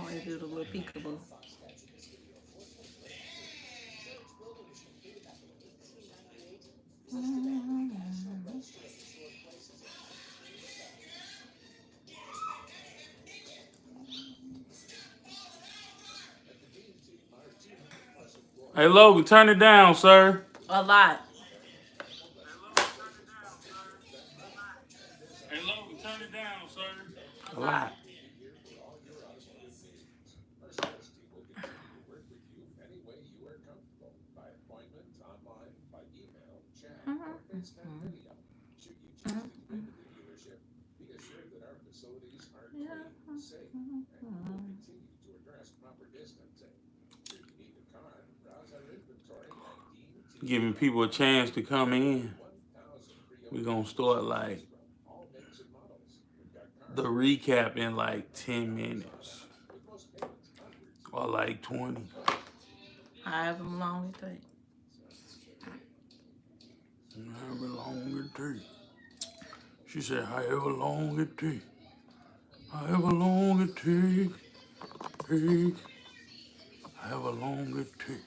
always do the little peekaboo. Hey, Logan, turn it down, sir. A lot. Hey, Logan, turn it down, sir. A lot. Giving people a chance to come in. We're going to start like the recap in like 10 minutes or like 20. However long it takes. However long it takes. She said, however long it takes. However long it takes. However long it takes.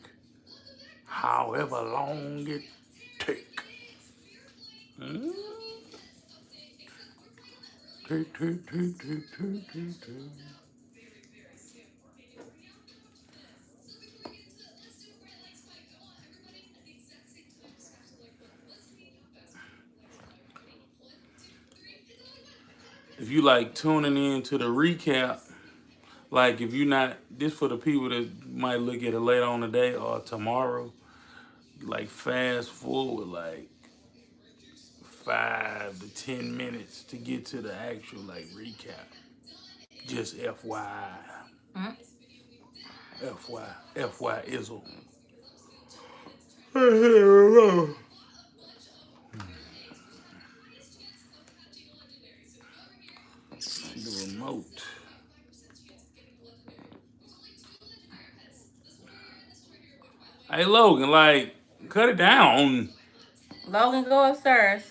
However long it takes. Take. If you like tuning in to the recap, like if you not, this for the people that might look at it later on today or tomorrow, like fast forward like 5 to 10 minutes to get to the actual like recap. Just FYI. FY Izzle. The remote. Hey Logan, like, cut it down. Logan, go upstairs.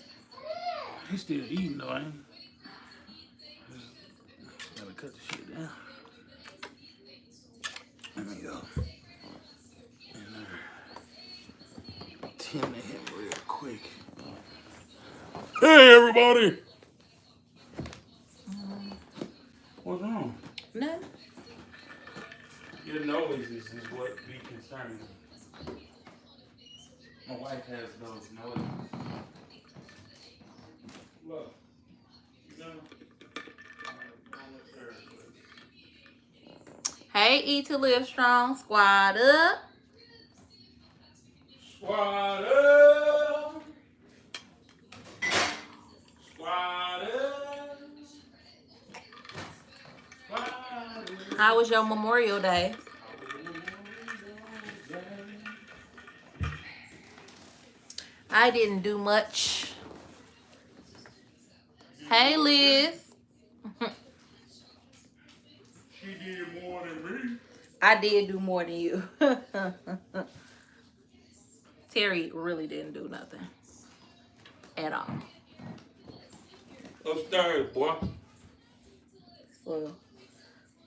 He's still eating though, ain't he? Gotta cut the shit down. Let me go. And tend to him real quick. Hey everybody! What's wrong? Nothing. Your noises is what be concerning. My wife has those noises. Look. You know? Hey, Eat to Live Strong. Squad up. Squad up. Squad up. Squad up. How was your Memorial Day? I didn't do much. Hey, Liz. She did more than me. I did do more than you. Terry really didn't do nothing at all. Upstairs, boy. So,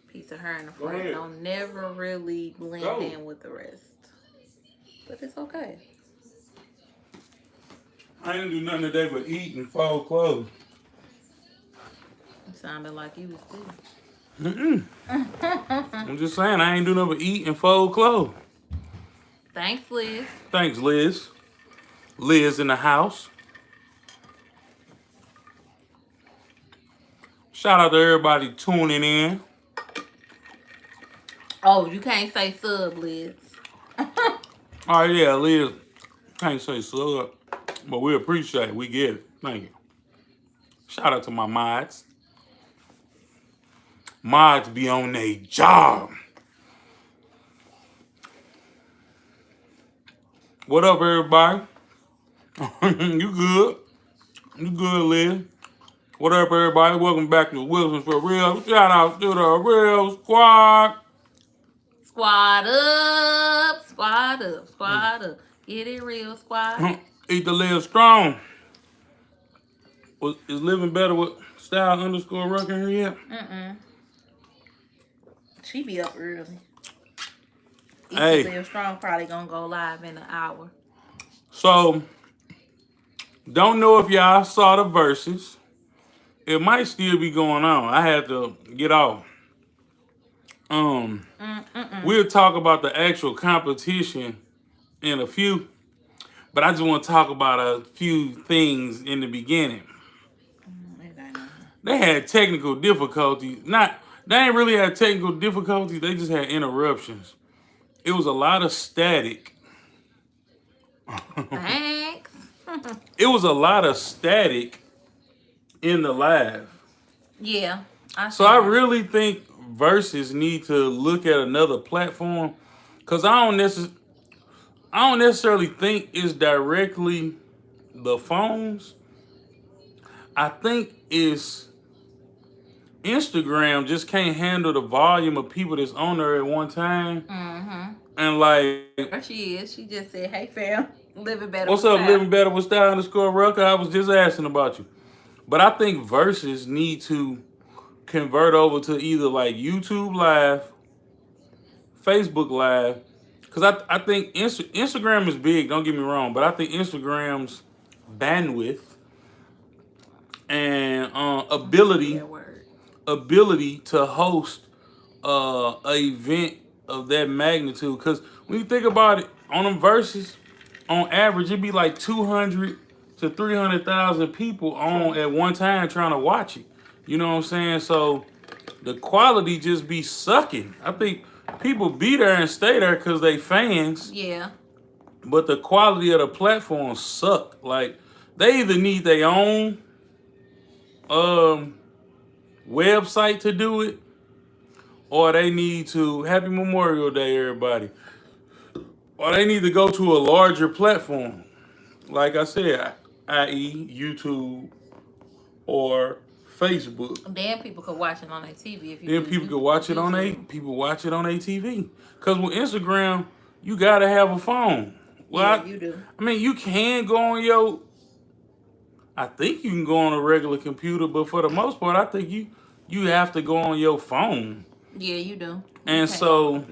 piece of her in the front don't never really blend in with the rest. But it's okay. I didn't do nothing today but eat and fold clothes. It sounded like you was too. I'm just saying, I ain't do nothing but eat and fold clothes. Thanks, Liz. Thanks, Liz. Liz in the house. Shout out to everybody tuning in. Oh, you can't say sub, Liz. Oh, yeah, Liz. Can't say sub, but we appreciate it. We get it. Thank you. Shout out to my mods. Mods be on their job. What up, everybody? You good? You good, Liz? What up, everybody? Welcome back to Wilsons4real. Shout out to the Real Squad. Squad up. Squad up. Squad up. Get it real, squad. Eat to live strong. Is living better with style _ Rucker here yet? She be up early. Eat to Hey, Live Strong probably gonna go live in an hour. so don't know if y'all saw the verses. It might still be going on. I had to get off. We'll talk about the actual competition in a few, but I just want to talk about a few things in the beginning. They had technical difficulties. They ain't really had technical difficulties. They just had interruptions. It was a lot of static. Thanks. It was a lot of static in the live. Yeah. So I really think Versus need to look at another platform, because I don't necessarily think it's directly the phones. I think it's Instagram just can't handle the volume of people that's on there at one time. And like, there she is. She just said, "Hey fam, living better." What's up, living better with style _Rucker? I was just asking about you. But I think Versus need to convert over to either like YouTube Live, Facebook Live, because I think Instagram is big. Don't get me wrong, but I think Instagram's bandwidth and ability to host an event of that magnitude. Because when you think about it, on them verses, on average, it'd be like 200 to 300,000 people on at one time trying to watch it. You know what I'm saying? So the quality just be sucking. I think people be there and stay there because they fans. Yeah. But the quality of the platform suck. Like, they either need their own website to do it, or they need to, Happy Memorial Day, everybody, or they need to go to a larger platform. Like I said, i.e. YouTube or Facebook. Then people could watch it on their TV. Then people could watch it on their TV. Because with Instagram, you gotta have a phone. Well, yeah, you do. I mean, you can go on your. I think you can go on a regular computer, but for the most part, I think you have to go on your phone. Yeah, you do. And so,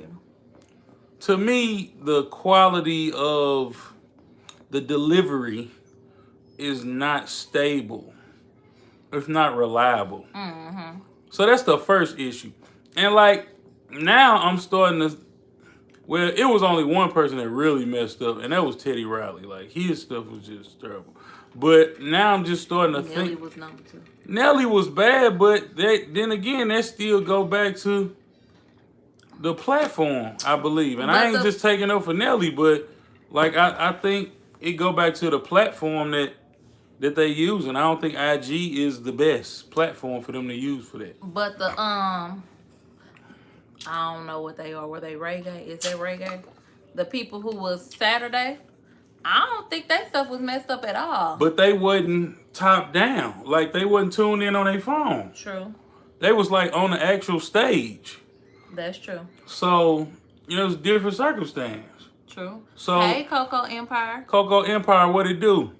to me, the quality of the delivery is not stable. It's not reliable. So that's the first issue. And like, now I'm starting to, well, it was only one person that really messed up, and that was Teddy Riley. Like, his stuff was just terrible. But now I'm just starting to think. Nelly was number 2. Nelly was bad, but then again, that still go back to the platform, I believe. And I ain't just taking up for Nelly, but like, I think it go back to the platform that they use, and I don't think IG is the best platform for them to use for that. But the I don't know what they are. Were they reggae? Is they reggae? The people who was Saturday, I don't think that stuff was messed up at all. But they wasn't top down. Like, they wasn't tuned in on their phone. True. They was like on the actual stage. That's true. So, it was different circumstance. True. So, hey, Coco Empire. Coco Empire, what it do?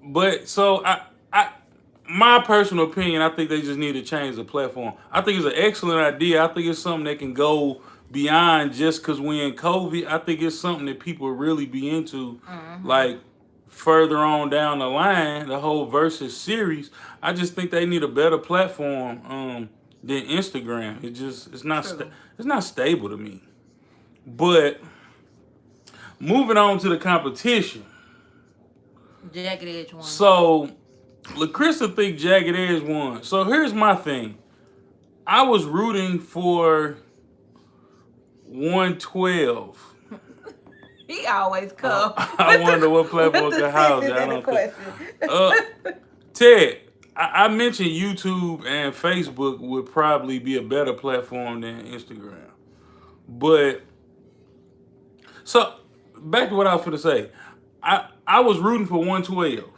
But so my personal opinion, I think they just need to change the platform. I think it's an excellent idea. I think it's something that can go beyond just because we're in COVID. I think it's something that people really be into, like further on down the line, the whole Versus series. I just think they need a better platform than Instagram. It's not stable to me. But moving on to the competition. Jagged Edge won. So, LaCrista think Jagged Edge won. So here's my thing. I was rooting for 112. He always come. I wonder what platform can house it. I don't think. Ted, I mentioned YouTube and Facebook would probably be a better platform than Instagram. But, so, back to what I was going to say. I was rooting for 112.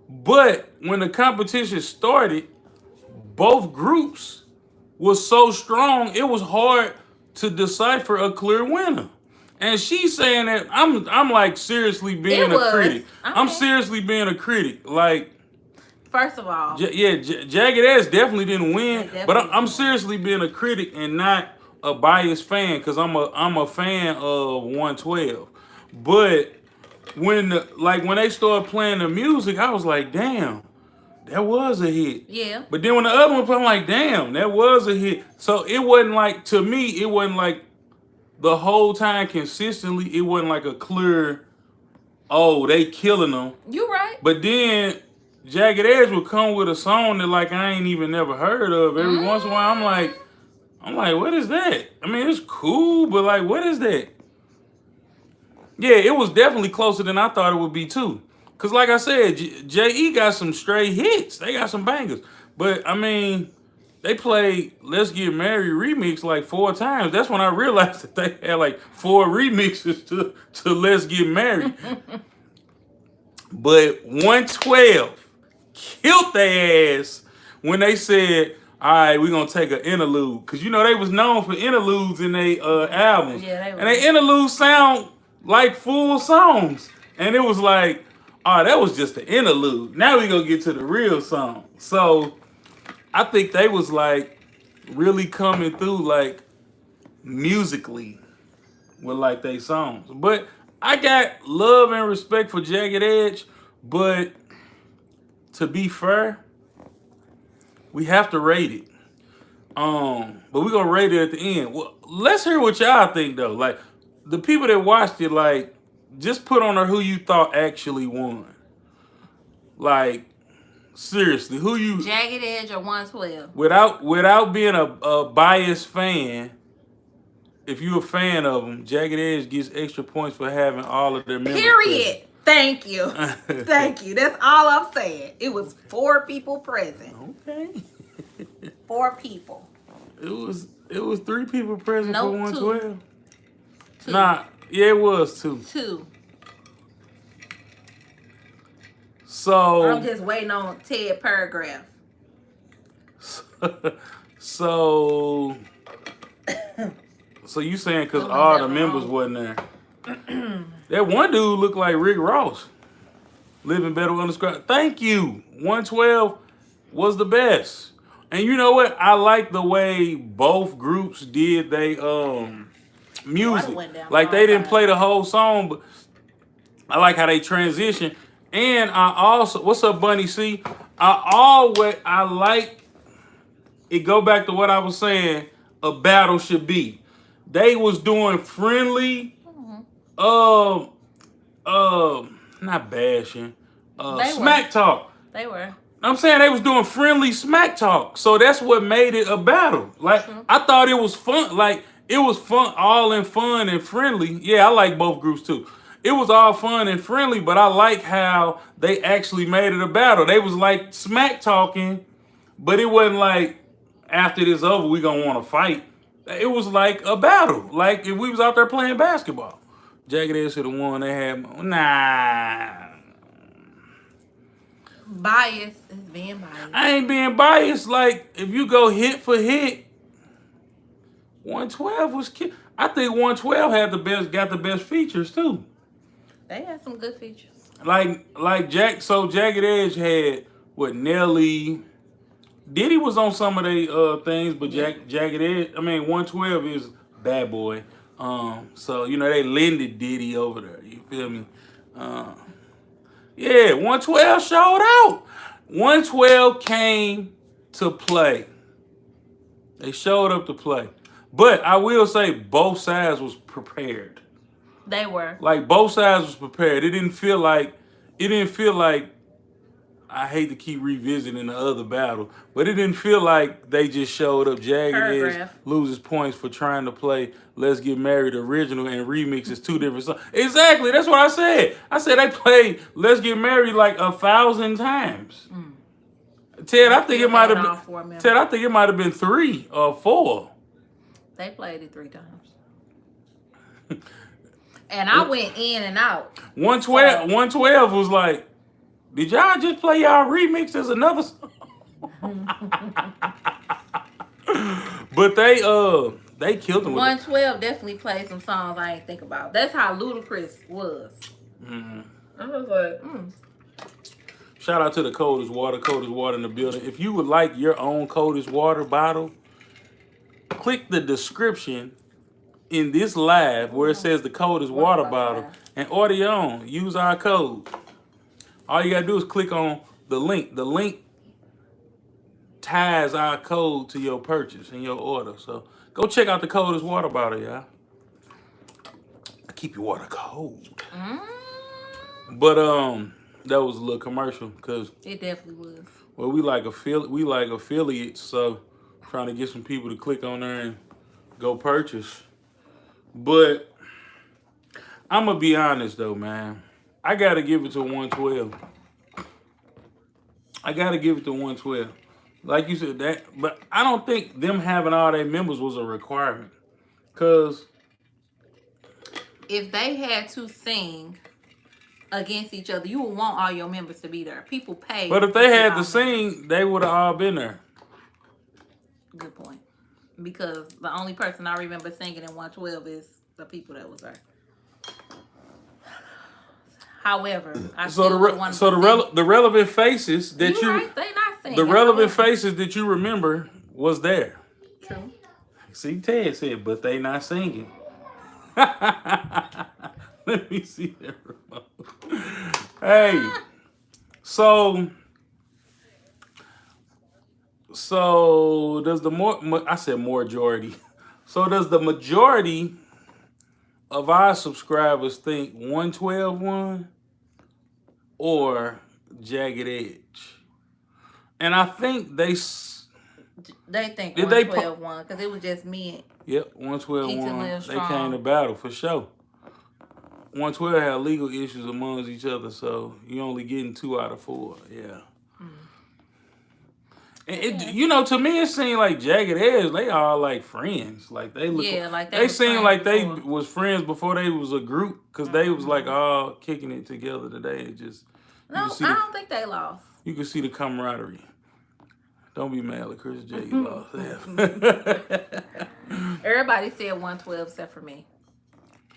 But when the competition started, both groups was so strong, it was hard to decipher a clear winner. And she's saying that I'm like seriously being a critic. I'm seriously being a critic. Like, First of all, Jagged Edge definitely didn't win, They but definitely I'm didn't. seriously being a critic and not a biased fan because I'm a fan of 112. But when when they started playing the music, I was like, damn, that was a hit. Yeah. But then when the other one played, I'm like, damn, that was a hit. So it wasn't like, to me, it wasn't like the whole time consistently. It wasn't like a clear, oh, they killing them. You right. But then Jagged Edge would come with a song that like I ain't even never heard of. Every once in a while, I'm like, what is that? I mean, it's cool, but like, what is that? Yeah, it was definitely closer than I thought it would be too. Cause like I said, J.E. got some straight hits. They got some bangers. But I mean, they played "Let's Get Married" remix like 4 times. That's when I realized that they had like 4 remixes to "Let's Get Married." But 112 killed their ass when they said, all right, we're going to take an interlude. Because, you know, they was known for interludes in their albums. Yeah, they and they interludes sound like full songs. And it was like, oh, that was just an interlude. Now we going to get to the real song. So I think they was like really coming through like musically with like they songs. But I got love and respect for Jagged Edge, but to be fair, we have to rate it. But we're gonna rate it at the end. Well, let's hear what y'all think though. Like the people that watched it, like just put on there who you thought actually won. Like seriously, who you Jagged Edge or 112? without being a biased fan. If you're a fan of them, Jagged Edge gets extra points for having all of their members. Period. Thank you. Thank you. That's all I'm saying. It was 4 people present. Okay. 4 people. It was 3 people present for 112. 2. Nah, yeah, it was 2. 2. So I'm just waiting on Ted Paragraph. So you saying because all the members wasn't there? That one dude looked like Rick Ross. Living Better Undescribed. Thank you. 112 was the best. And you know what? I like the way both groups did they music. Like they didn't play the whole song, but I like how they transition. And I also, what's up, Bunny C? I like it. Go back to what I was saying. A battle should be. They was doing friendly, not bashing, smack talk. They were. I'm saying they was doing friendly smack talk. So that's what made it a battle. Like, I thought it was fun. Like, it was fun, all in fun and friendly. Yeah, I like both groups too. It was all fun and friendly, but I like how they actually made it a battle. They was like smack talking, but it wasn't like, after this over, we gonna want to fight. It was like a battle. Like if we was out there playing basketball. Jagged Edge should have won. They had, nah. Bias is being biased. I ain't being biased. Like, if you go hit for hit, 112 was I think 112 got the best features too. They had some good features. Jagged Edge had what, Nelly. Diddy was on some of their things, but Jagged Edge, 112 is Bad Boy. So you know they lended Diddy over there. You feel me? Yeah, 112 showed out. 112 came to play. They showed up to play. But I will say both sides was prepared. They were. Like both sides was prepared. It didn't feel like I hate to keep revisiting the other battle, but it didn't feel like they just showed up. Jagged Edge loses points for trying to play Let's Get Married original and remix is 2 different songs. Exactly, that's what I said. I said they played Let's Get Married like 1,000 times. Ted, I think it might have been 3 or 4. They played it 3 times. And I went in and out. 112 was like, did y'all just play y'all remix as another song? But they killed them. 112 definitely played some songs I ain't think about. That's how Ludacris was. I was like, Shout out to the Coldest Water in the building. If you would like your own Coldest Water bottle, click the description in this live where it says the Coldest Water bottle and order your own. Use our code. All you gotta do is click on the link. The link ties our code to your purchase and your order. So go check out the Coldest Water bottle, y'all. Keep your water cold. But that was a little commercial because it definitely was. Well, we like affiliates, so trying to get some people to click on there and go purchase. But I'm gonna be honest though, man. I gotta give it to 112. I gotta give it to 112. Like you said that, but I don't think them having all their members was a requirement. Cause if they had to sing against each other, you would want all your members to be there. People pay. But if they had to sing, they would have all been there. Good point. Because the only person I remember singing in 112 is the people that was there. However, the relevant faces that they not singing. The relevant faces that you remember was there. True. See, Ted said, but they not singing. Let me see that remote. Hey, so does the majority? So does the majority of our subscribers think 112 won or Jagged Edge? And I think they think 112 won because it was just me. Yep, 112 won. They came to battle for sure. 112 had legal issues amongst each other, so you only getting 2 out of 4. Yeah. And to me, it seemed like Jagged Edge, they all like friends. Like they look, they seemed like they was friends before they was a group, because they was like all kicking it together today. It just I don't think they lost. You can see the camaraderie. Don't be mad at Chris J. Lost. Everybody said 112 except for me.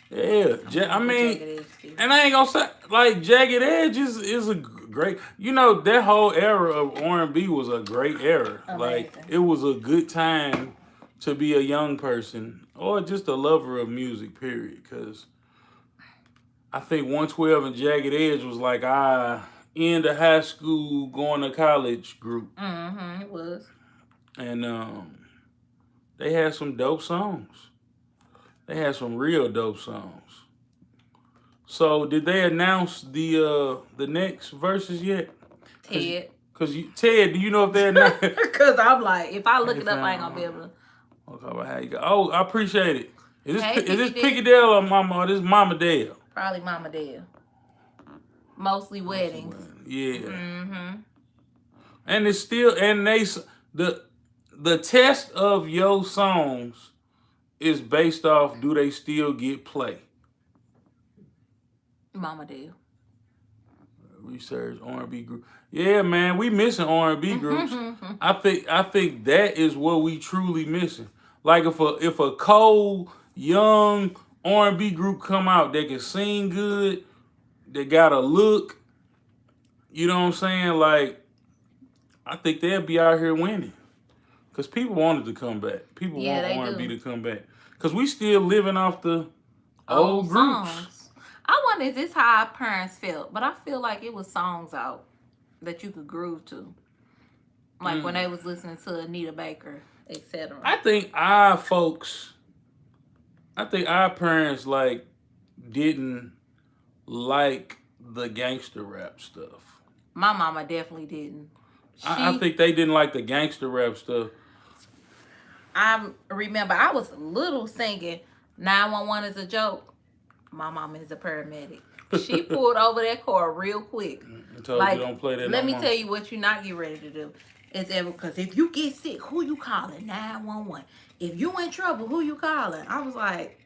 Yeah, I mean, and I ain't gonna say like Jagged Edge is a great. That whole era of R&B was a great era. Amazing. Like it was a good time to be a young person or just a lover of music. Period. Because I think 112 and Jagged Edge was like end of high school going to college group. It was. And they had some dope songs. They had some real dope songs. So did they announce the next verses yet? Ted. Ted, do you know if they announced? Because I'm like, if I look it up, I ain't gonna be able to. Okay, about how you go. Oh, I appreciate it. Is this Picky Dale or Mama? Or this Mama Dale? Probably Mama Dale. Mostly weddings. Yeah. And it's still the test of your songs is based off, do they still get play? Mama Dale. Research R&B group. Yeah, man, we missing R&B groups. I think that is what we truly missing. Like if a cold young R&B group come out, they can sing good, they got a look. You know what I'm saying? Like, I think they'll be out here winning. Because people wanted to come back. People want R&B to come back. Because we still living off the old groups. Songs. I wonder if this how our parents felt. But I feel like it was songs out that you could groove to. Like when they was listening to Anita Baker, etc. I think our parents, like, didn't like the gangster rap stuff. My mama definitely didn't. I think they didn't like the gangster rap stuff. I remember I was little singing 911 is a joke. My mama is a paramedic. She pulled over that car real quick. Told you don't play that. Let me tell you what you're not getting ready to do. Because if you get sick, who you calling? 911. If you in trouble, who you calling? I was like,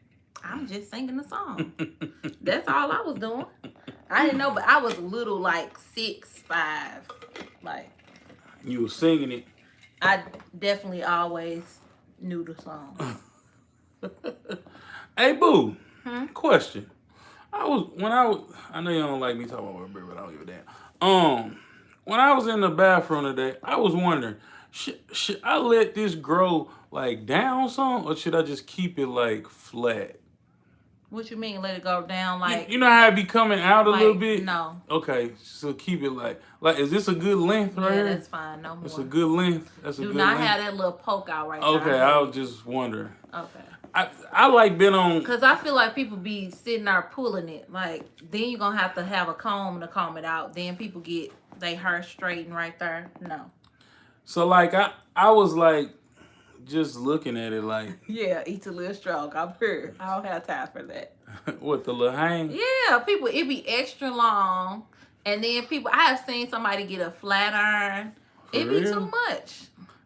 I'm just singing the song. That's all I was doing. I didn't know, but I was little, like 6'5". Like, you were singing it. I definitely always knew the song. Hey, boo. Question. I know you don't like me talking about my baby, but I don't give a damn. when I was in the bathroom today, I was wondering, should I let this grow like down some, or should I just keep it like flat? What you mean? Let it go down like? You know how it be coming out a little bit? No. Okay, so keep it like is this a good length right here? Yeah, that's fine. No more. It's a good length. That's a good length. Do not have that little poke out right there. Okay, I was just wondering. Okay. I like been on. Because I feel like people be sitting there pulling it. Like, then you're going to have a comb to comb it out. Then people get their hair straightened right there. No. So, like, I was like, just looking at it like. Yeah, eat a little stroke. I'm sure. I don't have time for that. What, the little hang? Yeah, people, it be extra long. And then I have seen somebody get a flat iron. It be too much.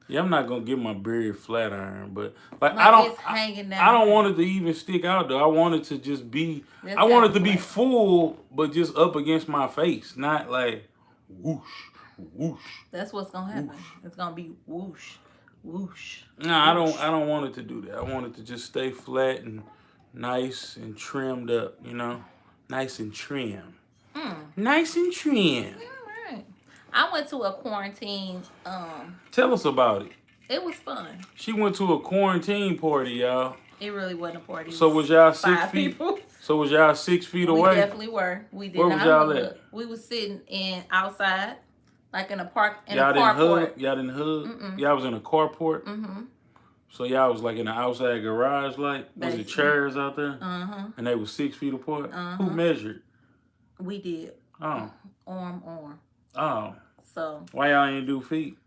Yeah, I'm not gonna get my beard flat iron, but like it's hanging down. I don't want it to even stick out though. I want it to just be. I want it to be full, but just up against my face, not like whoosh, whoosh. That's what's gonna happen. Whoosh. It's gonna be whoosh, whoosh. No, whoosh. I don't want it to do that. I want it to just stay flat and nice and trimmed up. You know, nice and trim. Nice and trim. I went to a quarantine. Tell us about it. It was fun. She went to a quarantine party, y'all. It really wasn't a party. So was y'all 6 feet? People. So was y'all 6 feet away? We definitely were. We did. Where was y'all at? We was sitting outside, like in a park. Y'all didn't hug. Y'all didn't hug. Y'all was in a carport. So y'all was like in an outside garage, like was it chairs out there? And they was 6 feet apart. Who measured? We did. Oh. Arm. Oh. So. Why y'all ain't do feet?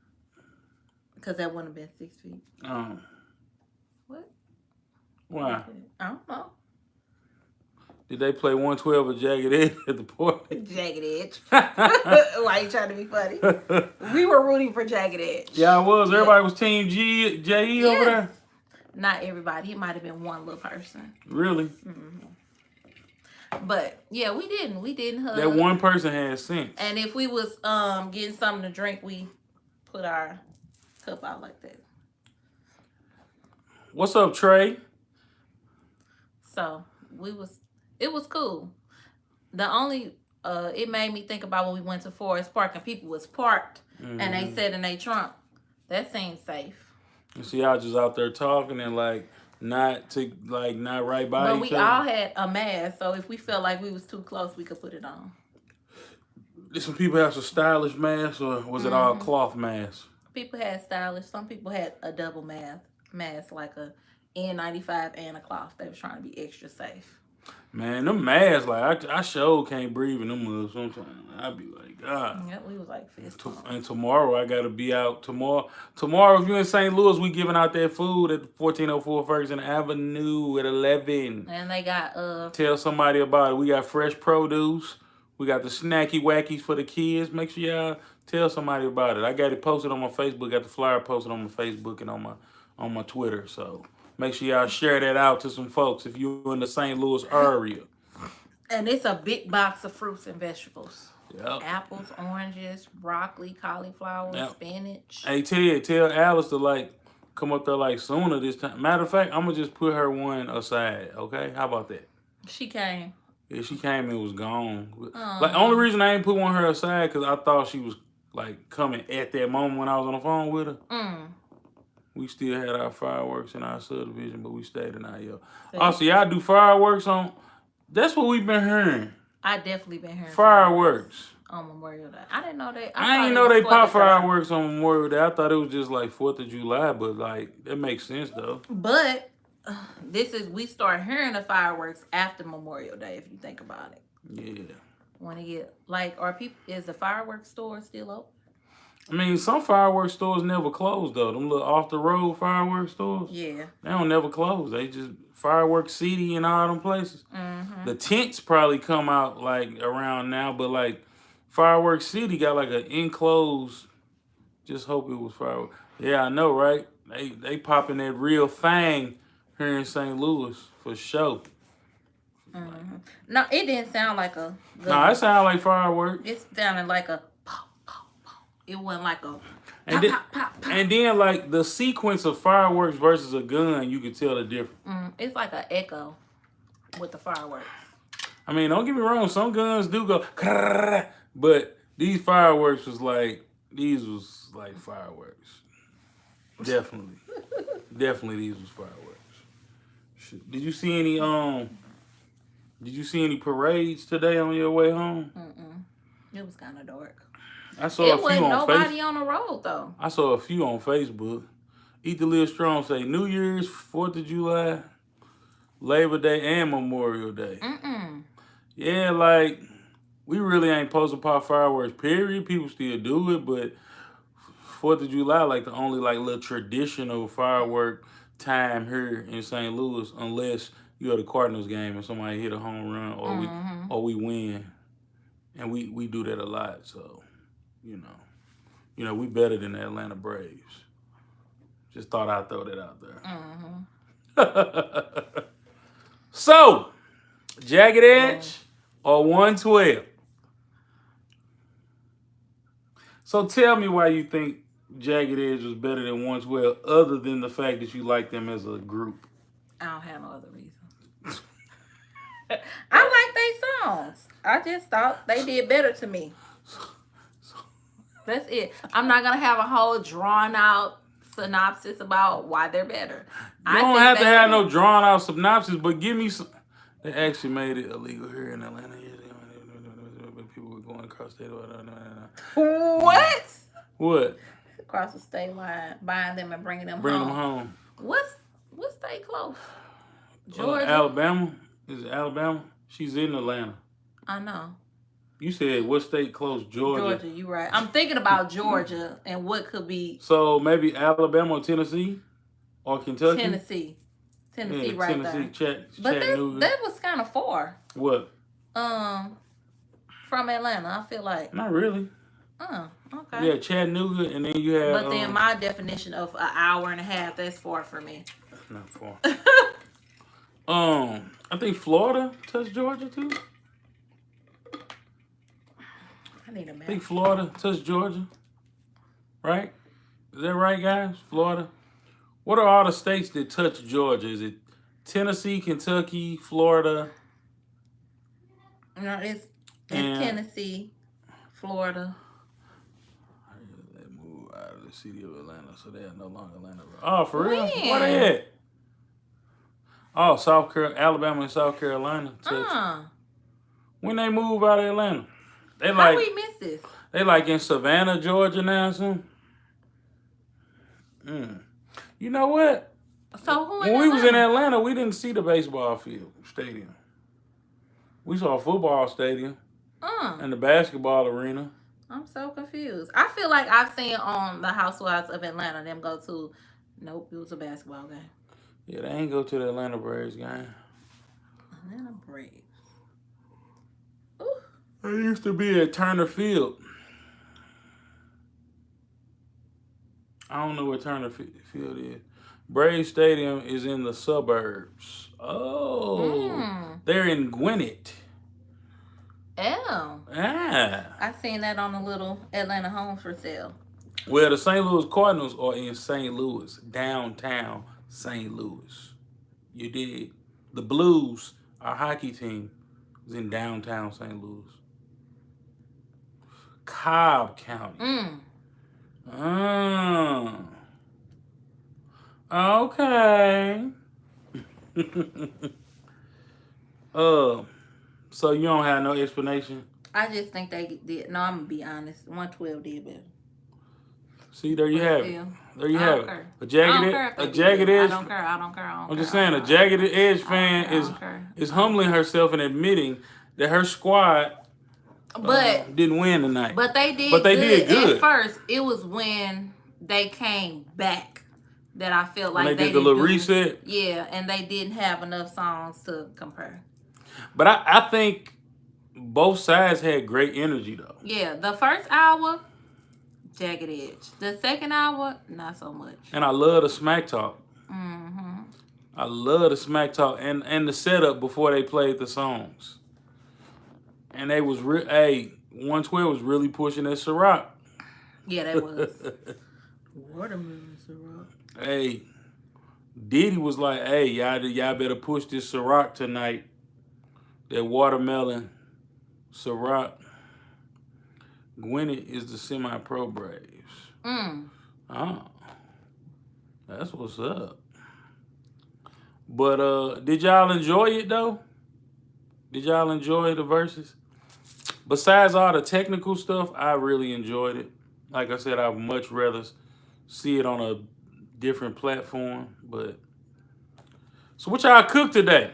Because that wouldn't have been 6 feet. Oh. What? Why? I don't know. Did they play 112 or Jagged Edge at the party? Jagged Edge. Why you trying to be funny? We were rooting for Jagged Edge. Yeah, I was. Everybody was Team J.E. over there? Not everybody. It might have been one little person. Really? But yeah, we didn't hug. That one person had sense. And if we was getting something to drink, we put our cup out like that. What's up, Trey? So it was cool. The only it made me think about when we went to Forest Park and people was parked and they sat in their trunk. That seemed safe. You see, y'all just out there talking and not right by each other. But we all had a mask, so if we felt like we was too close, we could put it on. Did some people have some stylish masks, or was it all cloth masks? People had stylish. Some people had a double mask, like a N95 and a cloth. They was trying to be extra safe. Man, them masks, I sure can't breathe in them mugs sometimes. I be like, God. Yeah, we was like fist bump. And tomorrow I gotta be out. Tomorrow, if you in St. Louis, we giving out that food at 1404 Ferguson Avenue at 11. And they got Tell somebody about it. We got fresh produce. We got the snacky wackies for the kids. Make sure y'all tell somebody about it. I got it posted on my Facebook. Got the flyer posted on my Facebook and on my Twitter. So make sure y'all share that out to some folks if you're in the St. Louis area. And it's a big box of fruits and vegetables. Yep. Apples, oranges, broccoli, cauliflower, spinach. Hey, tell Alice to come up there sooner this time. Matter of fact, I'm gonna just put her one aside. Okay, how about that? She came. Yeah, she came and was gone. Only reason I ain't put one of her aside because I thought she was coming at that moment when I was on the phone with her. We still had our fireworks in our subdivision, but we stayed in our yard. Also, y'all do fireworks on. That's what we've been hearing. I definitely been hearing fireworks on Memorial Day. I didn't know they. I didn't know they pop fireworks on Memorial Day. I thought it was just 4th of July, but that makes sense though. But we start hearing the fireworks after Memorial Day. If you think about it. Yeah. When it get is the fireworks store still open? I mean, some fireworks stores never close though. Them little off the road fireworks stores. Yeah. They don't never close. They just Fireworks City and all them places. The tents probably come out around now, but Fireworks City got an enclosed. Just hope it was fireworks. Yeah, I know, right? They popping that real thing here in St. Louis for sure. No, it didn't sound like a. No, it sounded like fireworks. It sounded like a pop, pop, pop. It wasn't like a. And then, and then the sequence of fireworks versus a gun, you could tell the difference. It's like an echo with the fireworks. I mean, don't get me wrong. Some guns do go, but these fireworks was like fireworks. Definitely. Definitely these was fireworks. Shit. Did you see any parades today on your way home? It was kind of dark. I saw It a few wasn't on nobody on the road though. I saw a few on Facebook. Eat the Live Strong say New Year's, 4th of July, Labor Day, and Memorial Day. Yeah, like we really ain't supposed to pop fireworks, period. People still do it, but 4th of July, like the only like little traditional firework time here in St. Louis, unless you at a Cardinals game and somebody hit a home run or we win. And we do that a lot, so you know, we better than the Atlanta Braves. Just thought I'd throw that out there. So, Jagged Edge or 112? So tell me why you think Jagged Edge was better than 112, other than the fact that you like them as a group. I don't have no other reason. I like their songs. I just thought they did better to me. That's it. I'm not gonna have a whole drawn out synopsis about why they're better. You don't have to have no drawn out synopsis, but give me some. They actually made it illegal here in Atlanta. People were going across state. What? What? Across the state line, buying them and bringing them home. Bring them home. What state close? Georgia. Alabama. Is it Alabama? She's in Atlanta. I know. You said what state close? Georgia. Georgia, you right. I'm thinking about Georgia and what could be. So maybe Alabama or Tennessee or Kentucky? Tennessee Yeah, right Tennessee, there. But that was kind of far. What? From Atlanta, I feel like. Not really. Okay. Yeah, Chattanooga, and then you have. But then my definition of an hour and a half, that's far for me. That's not far. I think Florida touched Georgia too. I need a map. I think Florida touched Georgia. Right? Is that right, guys? Florida. What are all the states that touch Georgia? Is it Tennessee, Kentucky, Florida? No, it's Tennessee, Florida. They moved out of the city of Atlanta, so they are no longer Atlanta. Oh, for real? When? Where they at? Oh, Alabama and South Carolina touch. When they move out of Atlanta? They How we miss this? They like in Savannah, Georgia now, soon. You know what? So who when we was in Atlanta, we didn't see the baseball field stadium. We saw a football stadium and the basketball arena. I'm so confused. I feel like I've seen on the Housewives of Atlanta them go to. Nope, it was a basketball game. Yeah, they ain't go to the Atlanta Braves game. Atlanta Braves. They used to be at Turner Field. I don't know what Turner Field is. Braves Stadium is in the suburbs. Oh. They're in Gwinnett. Oh. Ah. I seen that on a little Atlanta home for sale. Well, the St. Louis Cardinals are in St. Louis, downtown St. Louis. You did. The Blues, our hockey team, is in downtown St. Louis. Cobb County. Okay. So you don't have no explanation? I just think they did. No, I'm gonna be honest. 112 did better. See, there you have it. There you have it. A jagged edge. I don't care. I'm just saying, a Jagged Edge fan is humbling herself and admitting that her squad didn't win tonight. But they did. Good. At first, it was when they came back that I felt like when they did the little reset. Yeah, and they didn't have enough songs to compare. But I think both sides had great energy though. Yeah, the first hour, Jagged Edge. The second hour, not so much. And I love the smack talk. I love the smack talk and the setup before they played the songs. And they was 112 was really pushing that Ciroc. Yeah, that was. Watermelon Ciroc. Hey, Diddy was like, hey, y'all better push this Ciroc tonight. That watermelon Ciroc. Gwyneth is the semi-pro Braves. Oh, that's what's up. But did y'all enjoy it though? Did y'all enjoy the verses? Besides all the technical stuff, I really enjoyed it. Like I said, I'd much rather see it on a different platform. But so what y'all cooked today?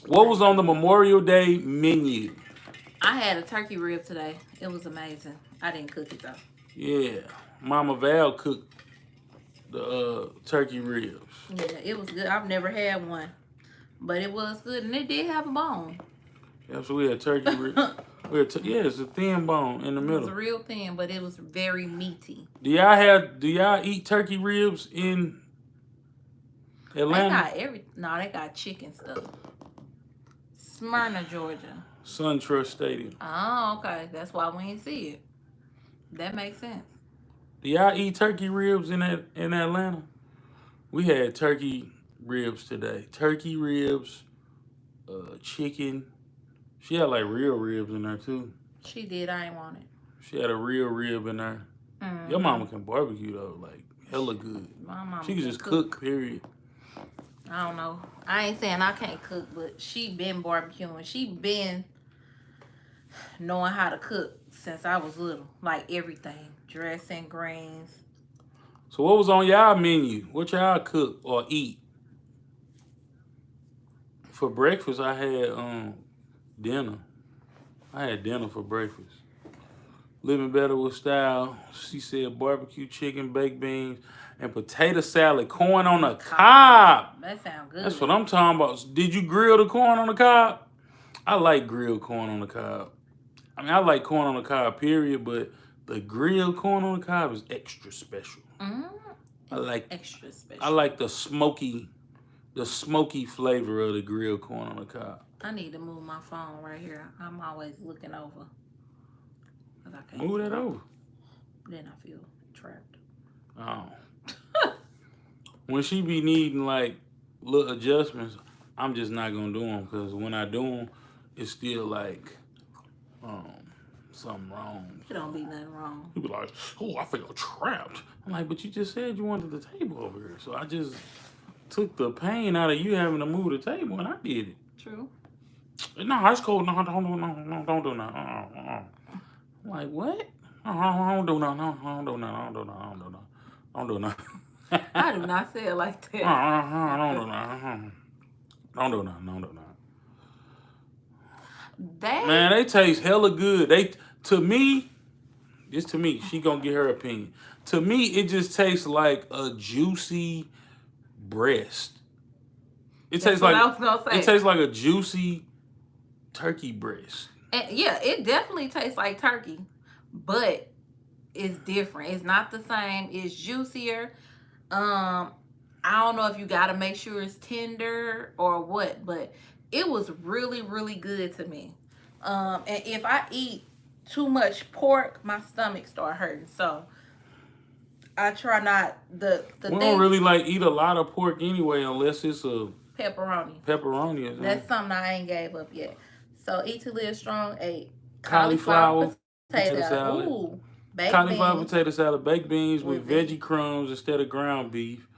What was on the Memorial Day menu? I had a turkey rib today. It was amazing. I didn't cook it though. Yeah, Mama Val cooked the turkey ribs. Yeah, it was good. I've never had one, but it was good, and it did have a bone. Yeah, so we had turkey ribs. Yeah, it's a thin bone in the middle. It was real thin, but it was very meaty. Do y'all eat turkey ribs in Atlanta? They got chicken stuff. Smyrna, Georgia. SunTrust Stadium. Oh, okay. That's why we ain't see it. That makes sense. Do y'all eat turkey ribs in Atlanta? We had turkey ribs today. Turkey ribs, chicken. She had like real ribs in there too. She did. I ain't want it. She had a real rib in there. Your mama can barbecue though, like hella good. My mama she can just cook. Period. I don't know. I ain't saying I can't cook, but she been barbecuing. She been knowing how to cook since I was little. Like everything. Dressing, greens. So what was on y'all menu? What y'all cook or eat? For breakfast, I had dinner. I had dinner for breakfast. Living Better with Style. She said barbecue chicken, baked beans, and potato salad, corn on the cob. That sounds good. That's what I'm talking about. Did you grill the corn on the cob? I like grilled corn on the cob. I mean, I like corn on the cob, period, but the grilled corn on the cob is extra special. I like extra special. I like the smoky flavor of the grilled corn on the cob. I need to move my phone right here. I'm always looking over. Move that over. Then I feel trapped. Oh. When she be needing like little adjustments, I'm just not gonna do them because when I do them, it's still like something wrong. It don't be nothing wrong. You be like, oh, I feel trapped. I'm like, but you just said you wanted the table over here, so I just took the pain out of you having to move the table, and I did it. True. No, it's cool. No, don't do that. I'm like, what? I don't do nothing. I don't do nothing. I do not say it like that. I don't do nothing. Don't do nothing. Man, they taste hella good. To me, she gonna get her opinion. To me, it just tastes like a juicy breast. It tastes like a juicy turkey breast. And yeah, it definitely tastes like turkey, but it's different. It's not the same. It's juicier. I don't know if you gotta make sure it's tender or what, but it was really, really good to me. And if I eat too much pork, my stomach start hurting. So I try not we don't really like eat a lot of pork anyway, unless it's a pepperoni. Pepperoni. That's something I ain't gave up yet. So Eat to Live Strong ate cauliflower potato salad. Ooh, cauliflower potato salad, baked beans with veggie crumbs instead of ground beef,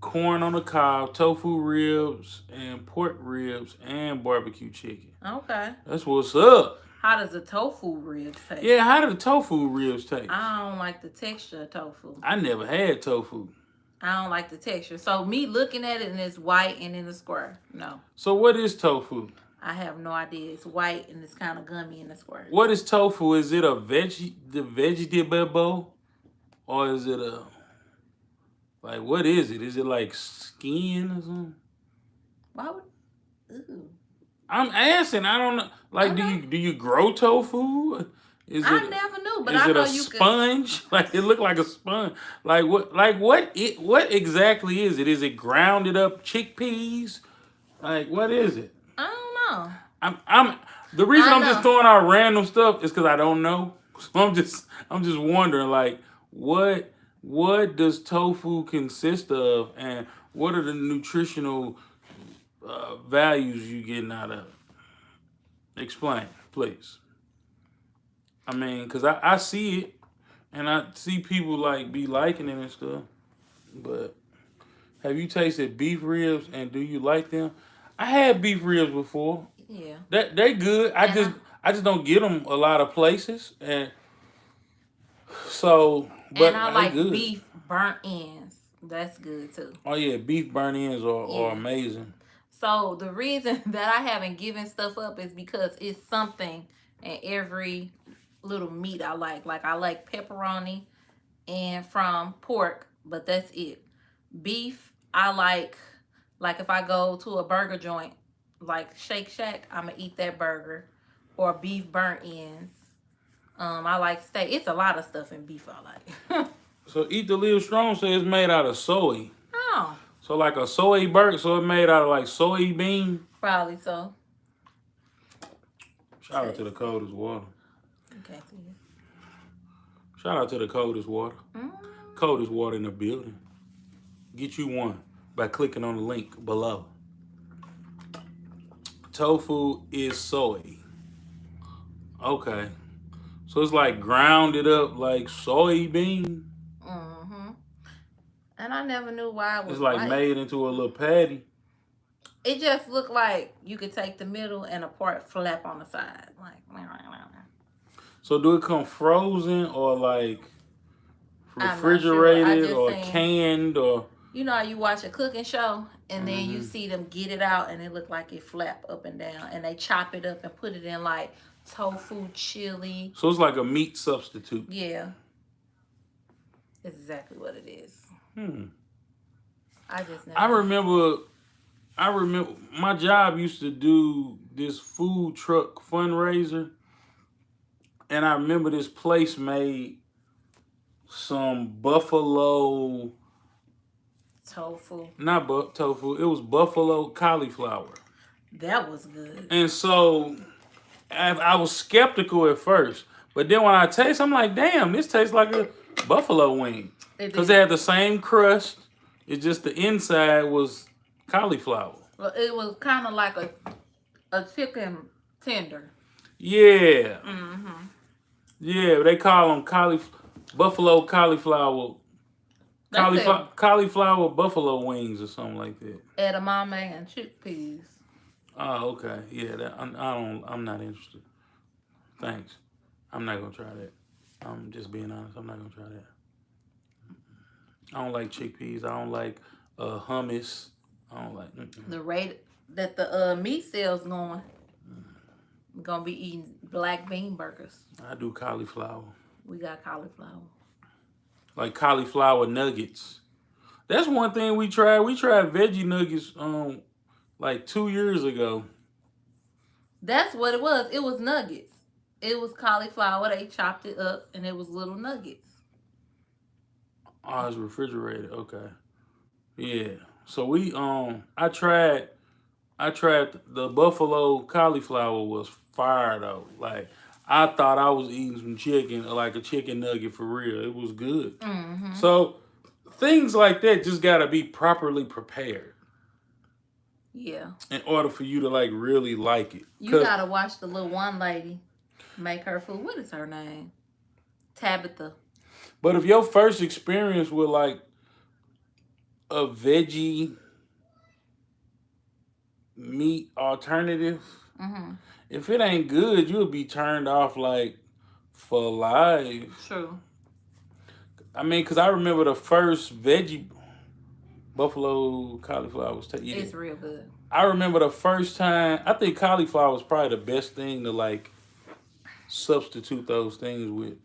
corn on the cob, tofu ribs, and pork ribs, and barbecue chicken. Okay. That's what's up. How does the tofu ribs taste? Yeah, how do the tofu ribs taste? I don't like the texture of tofu. I never had tofu. I don't like the texture. So me looking at it and it's white and in the square. No. So what is tofu? I have no idea. It's white and it's kind of gummy in the square. What is tofu? Is it a vegetable? Or is it like, what is it? Is it like skin or something? Why would... Ooh. I'm asking. I don't know. Like, do you grow tofu? I never knew, but I know you could. Is it a sponge? Like, it looked like a sponge. Like what exactly is it? Is it grounded up chickpeas? Like, what is it? I don't know. The reason I'm just throwing out random stuff is because I don't know. So I'm just wondering, like, what does tofu consist of, and what are the nutritional values you getting out of it? Explain, please. I mean, cause I see it, and I see people like be liking it and stuff. But have you tasted beef ribs and do you like them? I had beef ribs before. Yeah. They good. And I just don't get them a lot of places, and so I but they like good. beef burnt ends. That's good too. Oh yeah, beef burnt ends are Yeah. amazing. So the reason that I haven't given stuff up is because it's something in every little meat I like. Like I like pepperoni and from pork, but that's it. Beef, I like if I go to a burger joint like Shake Shack, I'ma eat that burger. Or beef burnt ends. I like steak. It's a lot of stuff in beef I like. So Eat to Live Strong says it's made out of soy. Oh, So like a soy burger, so it's made out of like soybean. probably so. Shout out to the coldest water. Okay, see you. Shout out to the coldest water. Coldest water in the building. Get you one by clicking on the link below. Tofu is soy. Okay. So it's like grounded up like soybean. Mm-hmm. And I never knew why it was It's like made into a little patty. It just looked like you could take the middle and a part flap on the side. Like, so do it come frozen or like I'm not sure. refrigerated or canned or? You know how you watch a cooking show and then you see them get it out and it look like it flap up and down and they chop it up and put it in like tofu, chili. So it's like a meat substitute. Yeah. That's exactly what it is. I just never. I remember my job used to do this food truck fundraiser, and I remember this place made some buffalo tofu. Not tofu. It was buffalo cauliflower. That was good. And so I was skeptical at first, but then when I taste, I'm like, damn, this tastes like a buffalo wing because they had the same crust. It's just the inside was cauliflower. Well, it was kind of like a chicken tender. Yeah. Yeah, they call them buffalo cauliflower. Cauliflower buffalo wings or something like that. Edamame and chickpeas. Oh, okay. Yeah, I'm not interested. Thanks. I'm not gonna try that. I'm just being honest. I'm not gonna try that. I don't like chickpeas. I don't like hummus. I don't like the rate that the meat sales going. We're gonna be eating black bean burgers. I do cauliflower. We got cauliflower. Like cauliflower nuggets. That's one thing we tried. We tried veggie nuggets like 2 years ago. That's what it was. It was nuggets. It was cauliflower. They chopped it up and it was little nuggets. Oh, it's refrigerated. Okay. Yeah. So I tried the buffalo cauliflower was fire though. Like I thought I was eating some chicken, like a chicken nugget for real. It was good. So things like that just gotta be properly prepared. Yeah. In order for you to like really like it. You gotta watch the little one lady make her food. What is her name? Tabitha. But if your first experience with like a veggie meat alternative, if it ain't good, you'll be turned off like for life. True. I mean, because I remember the first veggie buffalo cauliflower was tasty. It's real good. I remember the first time, I think cauliflower was probably the best thing to like substitute those things with.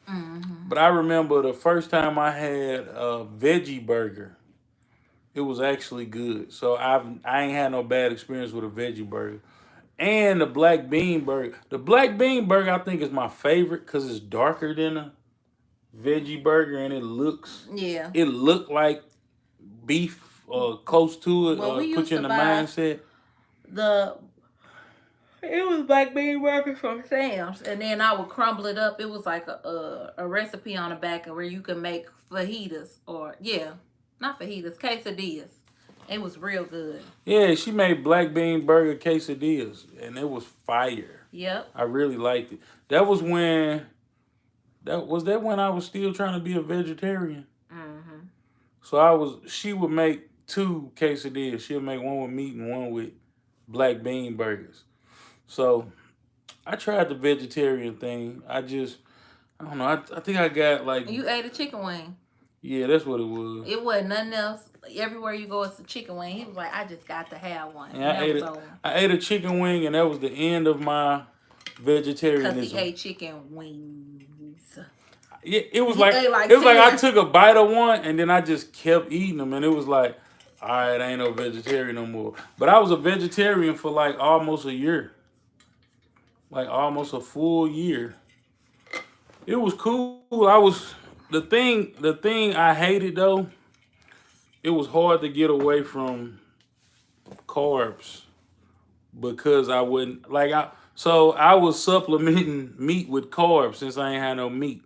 But I remember the first time I had a veggie burger, it was actually good. So I ain't had no bad experience with a veggie burger. And the black bean burger. The black bean burger I think is my favorite because it's darker than a veggie burger and it looks like beef or close to it, or put you in the mindset. It was black bean burger from Sam's, and then I would crumble it up. It was like a recipe on the back where you can make fajitas not fajitas, quesadillas. It was real good. Yeah, she made black bean burger quesadillas, and it was fire. Yep. I really liked it. That was when that when I was still trying to be a vegetarian. Mm-hmm. So she would make two quesadillas. She'll make one with meat and one with black bean burgers. So I tried the vegetarian thing. I don't know. I think I got like, You ate a chicken wing. yeah, that's what it was. It wasn't nothing else. Everywhere you go, it's a chicken wing. He was like, I just got to have one. And And that was over. I ate a chicken wing, and that was the end of my vegetarianism. Because he ate chicken wings. Yeah, it was He like, ate like it was like I 10. took a bite of one, and then I just kept eating them, and it was like, all right, I ain't no vegetarian no more. But I was a vegetarian for like almost a year, like almost a full year. It was cool. The thing I hated though. It was hard to get away from carbs because I wouldn't like I. So I was supplementing meat with carbs since I ain't had no meat,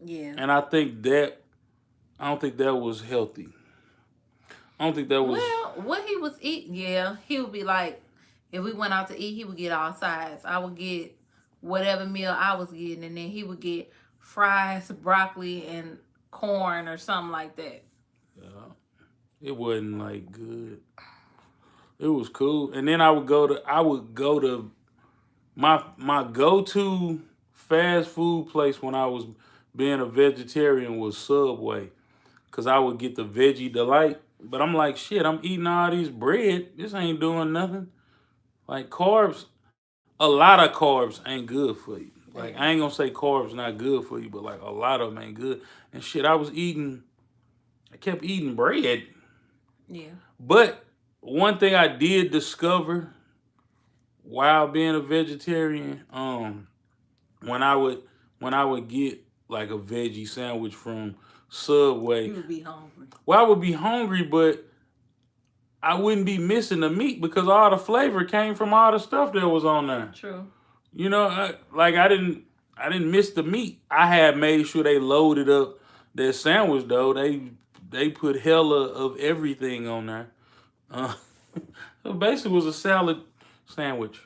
Yeah. and I don't think that was healthy. I don't think that was. Well, what he was eating, yeah, he would be like, if we went out to eat, he would get all sides. I would get whatever meal I was getting, and then he would get fries, broccoli, and corn or something like that. It wasn't like good. It was cool, and then I would go to my go to fast food place when I was being a vegetarian was Subway, cause I would get the veggie delight. But I'm like, shit, I'm eating all these bread. This ain't doing nothing. Like carbs, a lot of carbs ain't good for you. Like I ain't gonna say carbs not good for you, but like a lot of them ain't good. And shit, I kept eating bread. Yeah. But one thing I did discover while being a vegetarian, when I would when I would get like a veggie sandwich from Subway, You would be hungry. well, I would be hungry, but I wouldn't be missing the meat because all the flavor came from all the stuff that was on there. True. You know, I didn't miss the meat. I had made sure they loaded up their sandwich though. They put hella of everything on there. Uh, it basically was a salad sandwich.